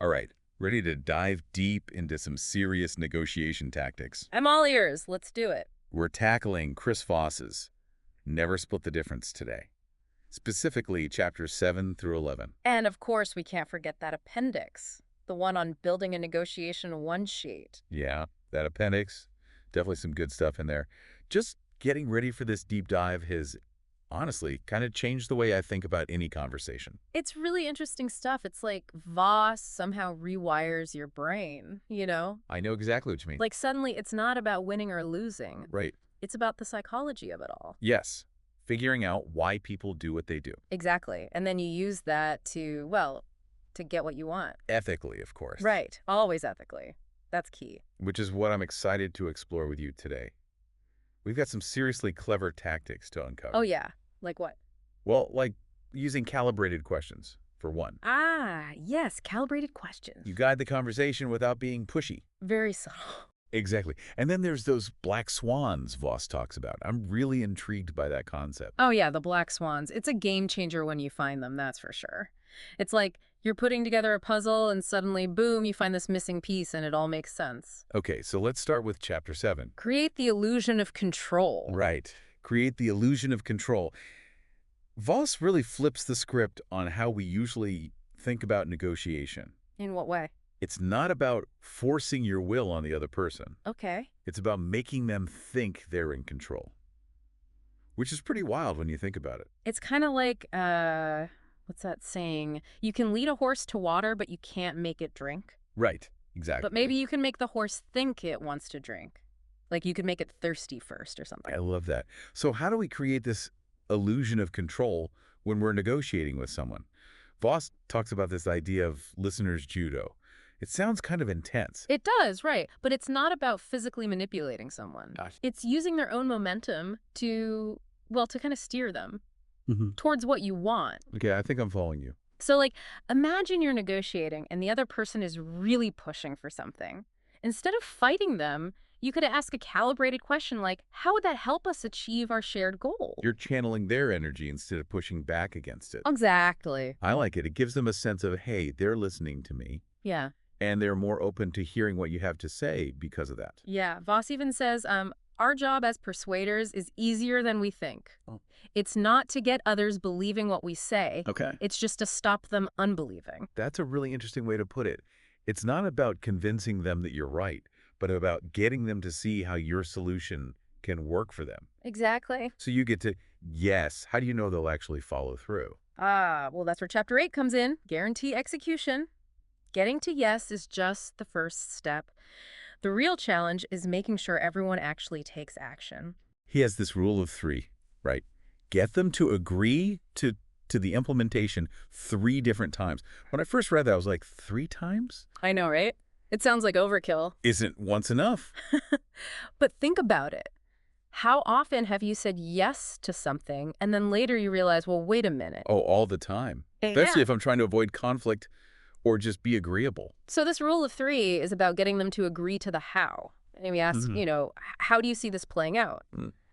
All right, ready to dive deep into some serious negotiation tactics. I'm all ears. Let's do it. We're tackling Chris Voss's Never Split the Difference today, specifically chapters 7 through 11. And of course, we can't forget that appendix, the one on building a negotiation one sheet. Yeah, that appendix, definitely some good stuff in there. Just getting ready for this deep dive has honestly kind of changed the way I think about any conversation. It's really interesting stuff. It's like Voss somehow rewires your brain, you know? I know exactly what you mean. Like suddenly it's not about winning or losing. Right. It's about the psychology of it all. Yes. Figuring out why people do what they do. Exactly. And then you use that to, well, to get what you want. Ethically, of course. Right. Always ethically. That's key. Which is what I'm excited to explore with you today. We've got some seriously clever tactics to uncover. Oh, yeah. Like what? Well, like using calibrated questions, for one. Ah, yes. Calibrated questions. You guide the conversation without being pushy. Very subtle. Exactly. And then there's those black swans Voss talks about. I'm really intrigued by that concept. Oh, yeah, the black swans. It's a game changer when you find them, that's for sure. It's like you're putting together a puzzle and suddenly, boom, you find this missing piece and it all makes sense. Okay, so let's start with chapter 7. Create the illusion of control. Right. Create the illusion of control. Voss really flips the script on how we usually think about negotiation. In what way? It's not about forcing your will on the other person. Okay. It's about making them think they're in control, which is pretty wild when you think about it. It's kind of like, what's that saying? You can lead a horse to water, but you can't make it drink. Right, exactly. But maybe you can make the horse think it wants to drink. Like you could make it thirsty first or something. I love that. So how do we create this illusion of control when we're negotiating with someone? Voss talks about this idea of listener's judo. It sounds kind of intense. It does, right. But it's not about physically manipulating someone. Gosh. It's using their own momentum to, well, to kind of steer them Mm-hmm. towards what you want. Okay, I think I'm following you. So, like, imagine you're negotiating and the other person is really pushing for something. Instead of fighting them, you could ask a calibrated question like, how would that help us achieve our shared goal? You're channeling their energy instead of pushing back against it. Exactly. I like it. It gives them a sense of, hey, they're listening to me, Yeah. and they're more open to hearing what you have to say because of that. Yeah. Voss even says, our job as persuaders is easier than we think. Oh. It's not to get others believing what we say. Okay. It's just to stop them unbelieving. That's a really interesting way to put it. It's not about convincing them that you're right, but about getting them to see how your solution can work for them. Exactly. So you get to, yes, how do you know they'll actually follow through? Ah, well, that's where chapter 8 comes in. Guarantee execution. Getting to yes is just the first step. The real challenge is making sure everyone actually takes action. He has this rule of 3, right? Get them to agree to the implementation 3 different times. When I first read that, I was like, 3 times? I know, right? It sounds like overkill. Isn't once enough? But think about it. How often have you said yes to something and then later you realize, well, wait a minute. Oh, all the time. Especially if I'm trying to avoid conflict or just be agreeable. So this rule of 3 is about getting them to agree to the how. And we ask, you know, how do you see this playing out?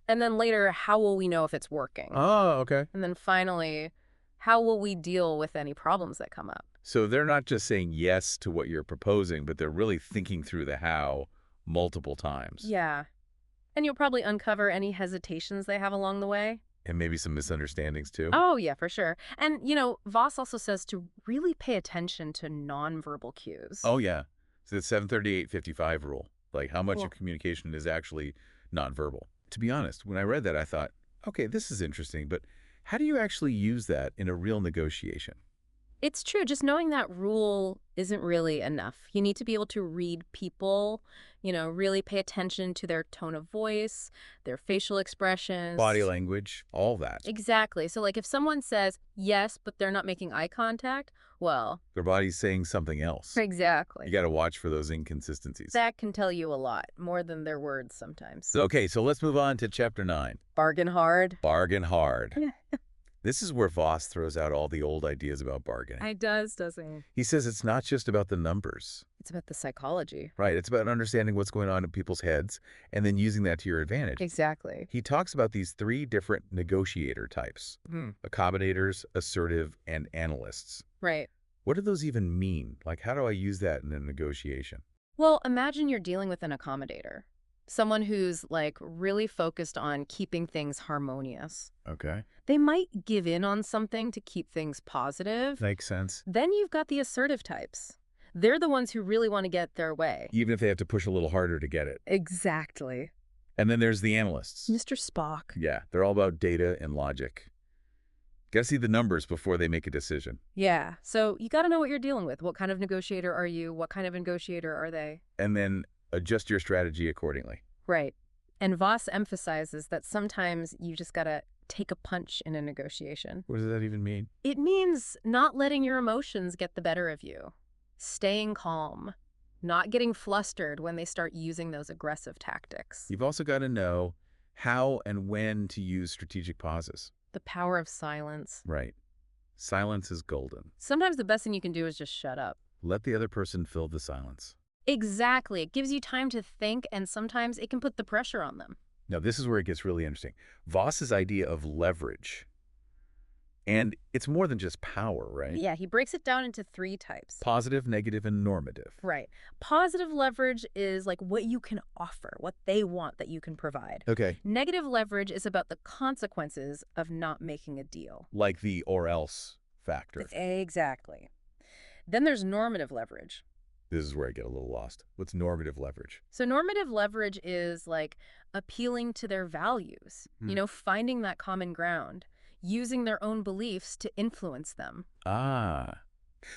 And then later, how will we know if it's working? Oh, okay. And then finally, how will we deal with any problems that come up? So they're not just saying yes to what you're proposing, but they're really thinking through the how multiple times. Yeah. And you'll probably uncover any hesitations they have along the way. And maybe some misunderstandings too. Oh, yeah, for sure. And, you know, Voss also says to really pay attention to nonverbal cues. Oh, yeah. So the 738-55 rule, like how much Cool. of communication is actually nonverbal. To be honest, when I read that, I thought, okay, this is interesting, but how do you actually use that in a real negotiation? It's true. Just knowing that rule isn't really enough. You need to be able to read people, you know, really pay attention to their tone of voice, their facial expressions. Body language, all that. Exactly. So, like, if someone says yes, but they're not making eye contact, well, Their body's saying something else. exactly. You got to watch for those inconsistencies. That can tell you a lot, more than their words sometimes. Okay, so let's move on to chapter 9. Bargain hard. Bargain hard. This is where Voss throws out all the old ideas about bargaining. It does, doesn't it? He says it's not just about the numbers. It's about the psychology. Right, it's about understanding what's going on in people's heads and then using that to your advantage. Exactly. He talks about these 3 different negotiator types: accommodators, assertive, and analysts. Right. What do those even mean? Like, how do I use that in a negotiation? Well, imagine you're dealing with an accommodator, someone who's like really focused on keeping things harmonious. Okay. They might give in on something to keep things positive. Makes sense. Then you've got the assertive types. They're the ones who really want to get their way. Even if they have to push a little harder to get it. Exactly. And then there's the analysts. Mr. Spock. Yeah, they're all about data and logic. Gotta see the numbers before they make a decision. Yeah, so you got to know what you're dealing with. What kind of negotiator are you? What kind of negotiator are they? And then adjust your strategy accordingly. Right. And Voss emphasizes that sometimes you just got to take a punch in a negotiation. What does that even mean? It means not letting your emotions get the better of you, staying calm, not getting flustered when they start using those aggressive tactics. You've also got to know how and when to use strategic pauses. The power of silence. Right. Silence is golden. Sometimes the best thing you can do is just shut up. Let the other person fill the silence. Exactly. It gives you time to think, and sometimes it can put the pressure on them. Now, this is where it gets really interesting. Voss's idea of leverage. And it's more than just power, right? Yeah, he breaks it down into 3 types. Positive, negative, and normative. Right. Positive leverage is like what you can offer, what they want that you can provide. Okay. Negative leverage is about the consequences of not making a deal. Like the or else factor. Exactly. Then there's normative leverage. This is where I get a little lost. What's normative leverage? So normative leverage is like appealing to their values, finding that common ground, using their own beliefs to influence them. Ah.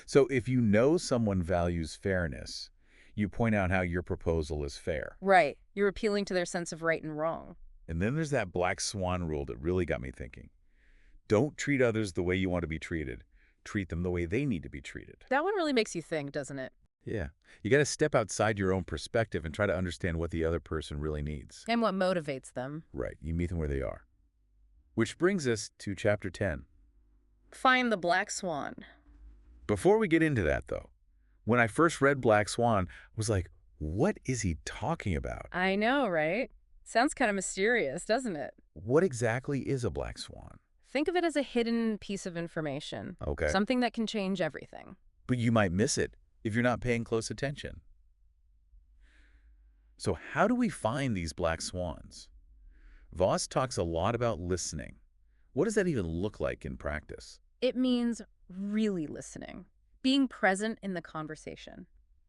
So if you know someone values fairness, you point out how your proposal is fair. Right. You're appealing to their sense of right and wrong. And then there's that black swan rule that really got me thinking. Don't treat others the way you want to be treated. Treat them the way they need to be treated. That one really makes you think, doesn't it? Yeah. You got to step outside your own perspective and try to understand what the other person really needs. And what motivates them. Right. You meet them where they are. Which brings us to Chapter 10. Find the black swan. Before we get into that, though, when I first read Black Swan, I was like, what is he talking about? I know, right? Sounds kind of mysterious, doesn't it? What exactly is a black swan? Think of it as a hidden piece of information. Okay. Something that can change everything. But you might miss it if you're not paying close attention. So how do we find these black swans? Voss talks a lot about listening. What does that even look like in practice? It means really listening, being present in the conversation.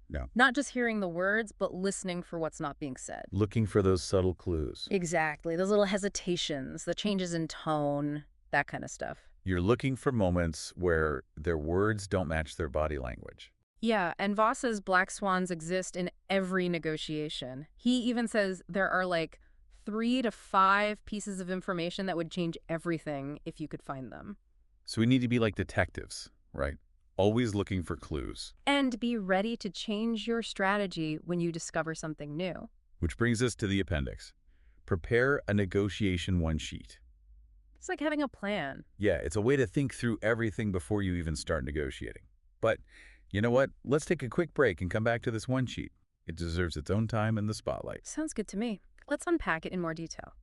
No. Not just hearing the words, but listening for what's not being said. Looking for those subtle clues. Exactly. Those little hesitations, the changes in tone, that kind of stuff. You're looking for moments where their words don't match their body language. Yeah, and Voss says black swans exist in every negotiation. He even says there are like 3 to 5 pieces of information that would change everything if you could find them. So we need to be like detectives, right? Always looking for clues. And be ready to change your strategy when you discover something new. Which brings us to the appendix. Prepare a negotiation one-sheet. It's like having a plan. Yeah, it's a way to think through everything before you even start negotiating. But you know what? Let's take a quick break and come back to this one sheet. It deserves its own time in the spotlight. Sounds good to me. Let's unpack it in more detail.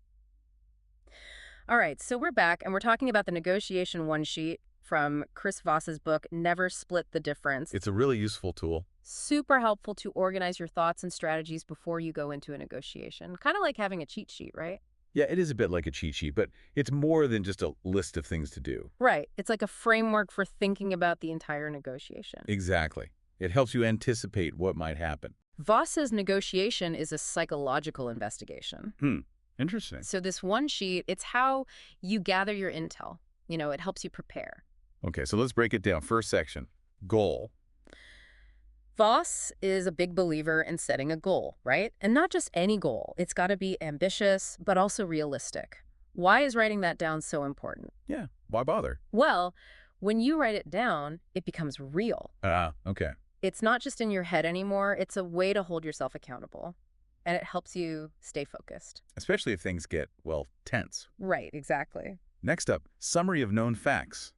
All right, so we're back, and we're talking about the negotiation one sheet from Chris Voss's book, Never Split the Difference. It's a really useful tool. Super helpful to organize your thoughts and strategies before you go into a negotiation. Kind of like having a cheat sheet, right? Yeah, it is a bit like a cheat sheet, but it's more than just a list of things to do. Right. It's like a framework for thinking about the entire negotiation. Exactly. It helps you anticipate what might happen. Voss says negotiation is a psychological investigation. Interesting. So this one sheet, it's how you gather your intel. It helps you prepare. Okay, so let's break it down. First section, goal. Voss is a big believer in setting a goal, right? And not just any goal. It's got to be ambitious, but also realistic. Why is writing that down so important? Yeah, why bother? Well, when you write it down, it becomes real. Okay. It's not just in your head anymore. It's a way to hold yourself accountable. And it helps you stay focused. Especially if things get, well, tense. Right, exactly. Next up, summary of known facts.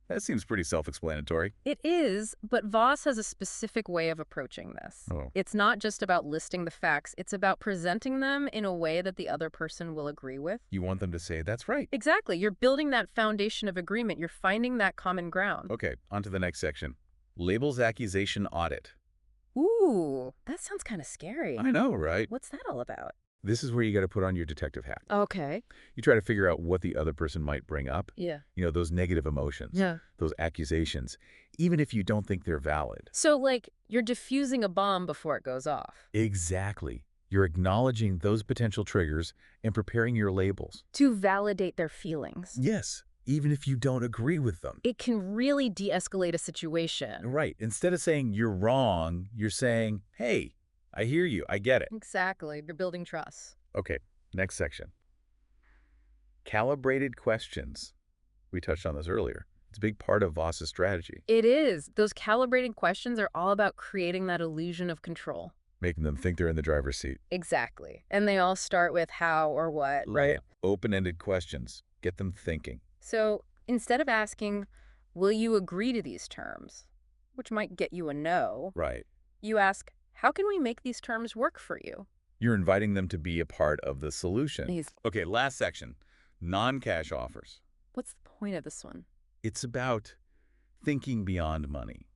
That seems pretty self-explanatory. It is, but Voss has a specific way of approaching this. Oh. It's not just about listing the facts. It's about presenting them in a way that the other person will agree with. You want them to say, that's right. Exactly. You're building that foundation of agreement. You're finding that common ground. Okay, on to the next section. Labels accusation audit. Ooh, that sounds kind of scary. I know, right? What's that all about? This is where you got to put on your detective hat. Okay. You try to figure out what the other person might bring up. Yeah. Those negative emotions, Yeah. those accusations, even if you don't think they're valid. So, like, you're diffusing a bomb before it goes off. Exactly. You're acknowledging those potential triggers and preparing your labels. To validate their feelings. Yes, even if you don't agree with them. It can really de-escalate a situation. Right. Instead of saying you're wrong, you're saying, hey, I hear you. I get it. Exactly. You're building trust. Okay, next section. Calibrated questions. We touched on this earlier. It's a big part of Voss's strategy, It is. Those calibrated questions are all about creating that illusion of control. making them think they're in the driver's seat. Exactly. And they all start with how or what, right? Open-ended questions. Get them thinking. So instead of asking, will you agree to these terms, which might get you a no, Right. you ask, how can we make these terms work for you? You're inviting them to be a part of the solution. He's- Okay, last section. Non-cash offers. What's the point of this one? It's about thinking beyond money.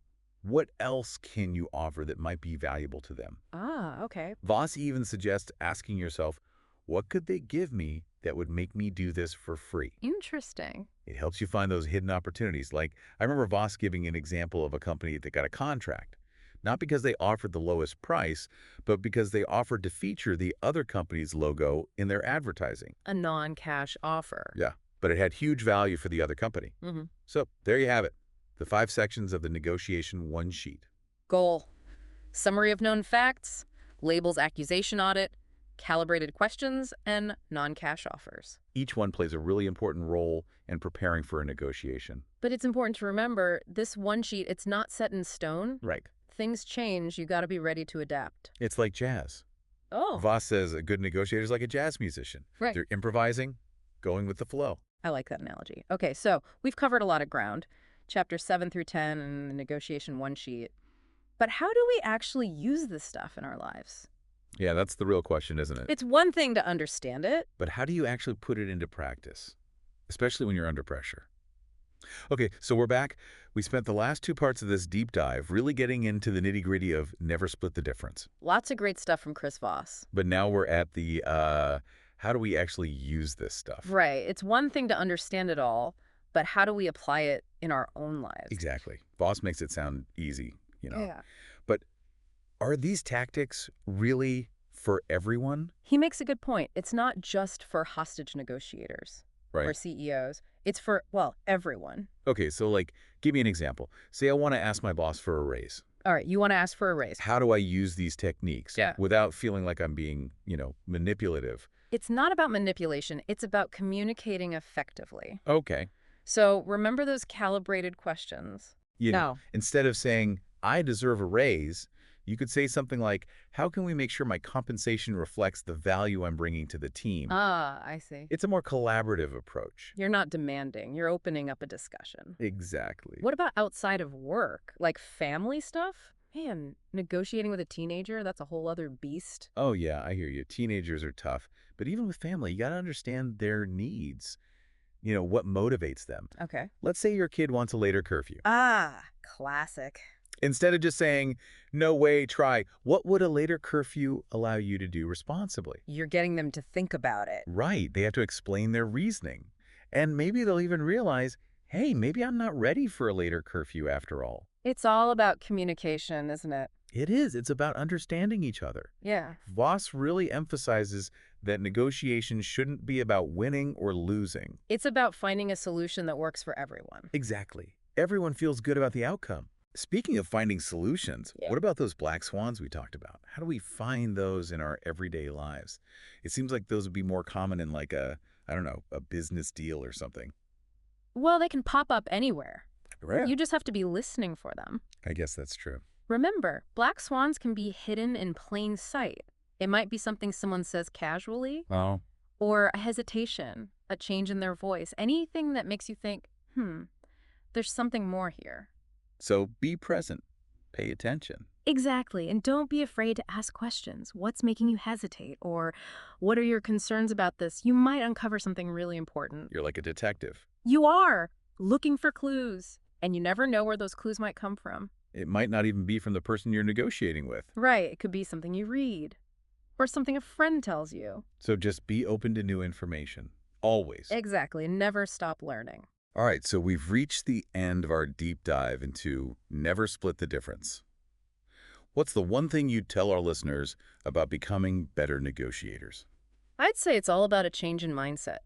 What else can you offer that might be valuable to them? Ah, okay. Voss even suggests asking yourself, what could they give me that would make me do this for free? Interesting. It helps you find those hidden opportunities. Like, I remember Voss giving an example of a company that got a contract, not because they offered the lowest price, but because they offered to feature the other company's logo in their advertising. A non-cash offer. Yeah, but it had huge value for the other company. Mm-hmm. So there you have it, the 5 sections of the negotiation one sheet. Goal. Summary of known facts, labels accusation audit, calibrated questions, and non-cash offers. Each one plays a really important role in preparing for a negotiation. But it's important to remember, this one sheet, it's not set in stone. Right. Things change. You got to be ready to adapt. It's like jazz. Oh, Voss says a good negotiator is like a jazz musician. right. They're improvising, going with the flow. I like that analogy. Okay, so we've covered a lot of ground. Chapters 7 through 10 and the negotiation one sheet. But how do we actually use this stuff in our lives? Yeah, that's the real question, isn't it? It's one thing to understand it. But how do you actually put it into practice, especially when you're under pressure? Okay, so we're back. We spent the last 2 parts of this deep dive really getting into the nitty-gritty of never split the difference. Lots of great stuff from Chris Voss. But now we're at the how do we actually use this stuff? Right. It's one thing to understand it all, but how do we apply it in our own lives? Exactly. Voss makes it sound easy, Yeah. But are these tactics really for everyone? He makes a good point. It's not just for hostage negotiators Right. or CEOs. It's for, well, everyone. Okay, so like, give me an example. Say I want to ask my boss for a raise. All right, you want to ask for a raise. How do I use these techniques Yeah. without feeling like I'm being, manipulative? It's not about manipulation. It's about communicating effectively. Okay. So remember those calibrated questions. Instead of saying, I deserve a raise, you could say something like, how can we make sure my compensation reflects the value I'm bringing to the team? Ah, I see. It's a more collaborative approach. You're not demanding. You're opening up a discussion. Exactly. What about outside of work? Like family stuff? Man, negotiating with a teenager, that's a whole other beast. Oh, yeah, I hear you. Teenagers are tough. But even with family, you got to understand their needs. What motivates them. Okay. Let's say your kid wants a later curfew. Ah, classic. Instead of just saying, no way, try, what would a later curfew allow you to do responsibly? You're getting them to think about it. Right. They have to explain their reasoning. And maybe they'll even realize, hey, maybe I'm not ready for a later curfew after all. It's all about communication, isn't it? It is. It's about understanding each other. Yeah. Voss really emphasizes that negotiations shouldn't be about winning or losing. It's about finding a solution that works for everyone. Exactly. Everyone feels good about the outcome. Speaking of finding solutions, Yeah. What about those black swans we talked about? How do we find those in our everyday lives? It seems like those would be more common in like a business deal or something. Well, they can pop up anywhere. Right. You just have to be listening for them. I guess that's true. Remember, black swans can be hidden in plain sight. It might be something someone says casually, Oh. or a hesitation, a change in their voice, anything that makes you think, there's something more here. So be present. Pay attention. Exactly, and don't be afraid to ask questions. What's making you hesitate? Or what are your concerns about this? You might uncover something really important. You're like a detective. You are looking for clues, and you never know where those clues might come from. It might not even be from the person you're negotiating with. Right, it could be something you read or something a friend tells you. So just be open to new information. Always. Exactly, never stop learning. All right, so we've reached the end of our deep dive into never split the difference. What's the one thing you'd tell our listeners about becoming better negotiators? I'd say it's all about a change in mindset.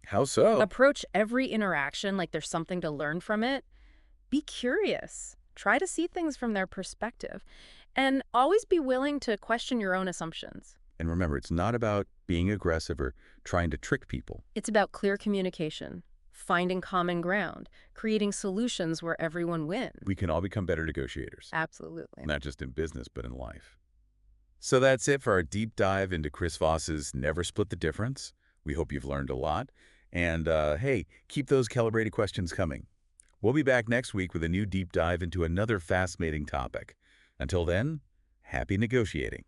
How so? Approach every interaction like there's something to learn from it. Be curious. Try to see things from their perspective. And always be willing to question your own assumptions. And remember, it's not about being aggressive or trying to trick people. It's about clear communication, finding common ground, creating solutions where everyone wins. We can all become better negotiators, Absolutely. not just in business, but in life. So that's it for our deep dive into Chris Voss's Never Split the Difference. We hope you've learned a lot. And hey, keep those calibrated questions coming. We'll be back next week with a new deep dive into another fascinating topic. Until then, happy negotiating.